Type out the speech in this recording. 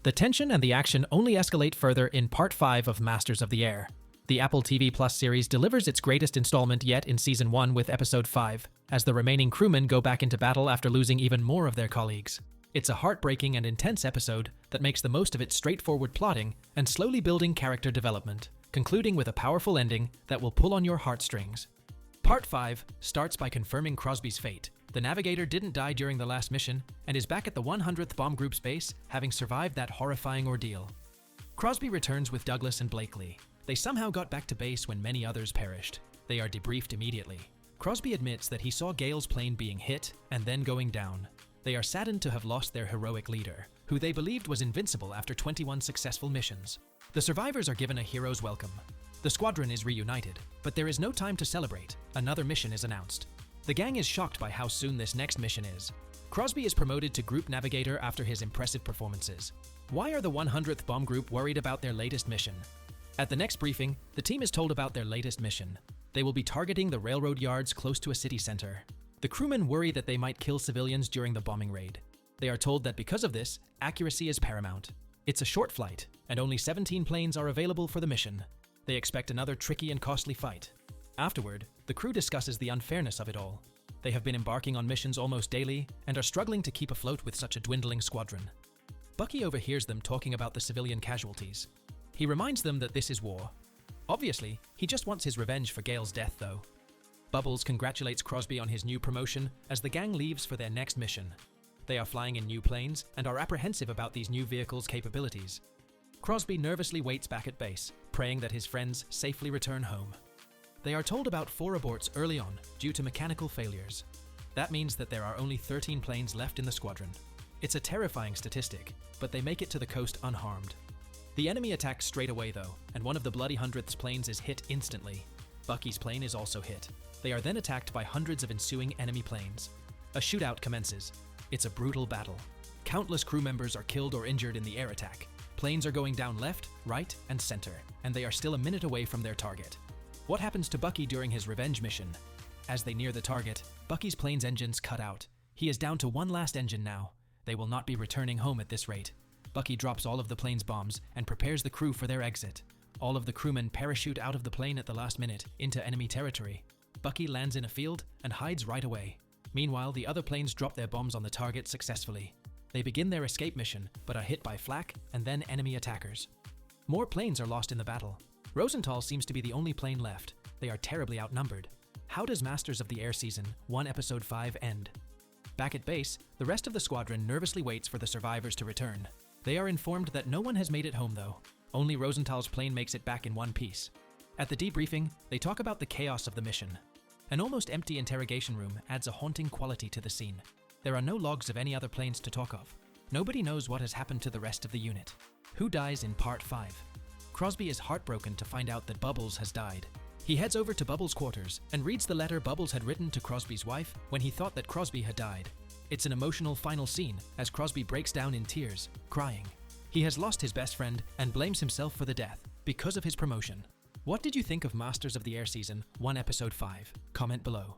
The tension and the action only escalate further in Part 5 of Masters of the Air. The Apple TV Plus series delivers its greatest installment yet in Season 1 with Episode 5, as the remaining crewmen go back into battle after losing even more of their colleagues. It's a heartbreaking and intense episode that makes the most of its straightforward plotting and slowly building character development, concluding with a powerful ending that will pull on your heartstrings. Part 5 starts by confirming Crosby's fate. The Navigator didn't die during the last mission and is back at the 100th Bomb Group's base, having survived that horrifying ordeal. Crosby returns with Douglas and Blakely. They somehow got back to base when many others perished. They are debriefed immediately. Crosby admits that he saw Gale's plane being hit and then going down. They are saddened to have lost their heroic leader, who they believed was invincible after 21 successful missions. The survivors are given a hero's welcome. The squadron is reunited, but there is no time to celebrate. Another mission is announced. The gang is shocked by how soon this next mission is. Crosby is promoted to Group Navigator after his impressive performances. Why are the 100th Bomb Group worried about their latest mission? At the next briefing, the team is told about their latest mission. They will be targeting the railroad yards close to a city center. The crewmen worry that they might kill civilians during the bombing raid. They are told that because of this, accuracy is paramount. It's a short flight, and only 17 planes are available for the mission. They expect another tricky and costly fight. Afterward, the crew discusses the unfairness of it all. They have been embarking on missions almost daily and are struggling to keep afloat with such a dwindling squadron. Bucky overhears them talking about the civilian casualties. He reminds them that this is war. Obviously, he just wants his revenge for Gale's death, though. Bubbles congratulates Crosby on his new promotion as the gang leaves for their next mission. They are flying in new planes and are apprehensive about these new vehicles' capabilities. Crosby nervously waits back at base, praying that his friends safely return home. They are told about 4 aborts early on due to mechanical failures. That means that there are only 13 planes left in the squadron. It's a terrifying statistic, but they make it to the coast unharmed. The enemy attacks straight away though, and one of the Bloody 100th's planes is hit instantly. Bucky's plane is also hit. They are then attacked by hundreds of ensuing enemy planes. A shootout commences. It's a brutal battle. Countless crew members are killed or injured in the air attack. Planes are going down left, right, and center, and they are still a minute away from their target. What happens to Bucky during his revenge mission? As they near the target, Bucky's plane's engines cut out. He is down to one last engine now. They will not be returning home at this rate. Bucky drops all of the plane's bombs and prepares the crew for their exit. All of the crewmen parachute out of the plane at the last minute into enemy territory. Bucky lands in a field and hides right away. Meanwhile, the other planes drop their bombs on the target successfully. They begin their escape mission, but are hit by flak and then enemy attackers. More planes are lost in the battle. Rosenthal seems to be the only plane left. They are terribly outnumbered. How does Masters of the Air Season 1 Episode 5 end? Back at base, the rest of the squadron nervously waits for the survivors to return. They are informed that no one has made it home though. Only Rosenthal's plane makes it back in one piece. At the debriefing, they talk about the chaos of the mission. An almost empty interrogation room adds a haunting quality to the scene. There are no logs of any other planes to talk of. Nobody knows what has happened to the rest of the unit. Who dies in Part 5? Crosby is heartbroken to find out that Bubbles has died. He heads over to Bubbles' quarters and reads the letter Bubbles had written to Crosby's wife when he thought that Crosby had died. It's an emotional final scene as Crosby breaks down in tears, crying. He has lost his best friend and blames himself for the death because of his promotion. What did you think of Masters of the Air Season 1 Episode 5? Comment below.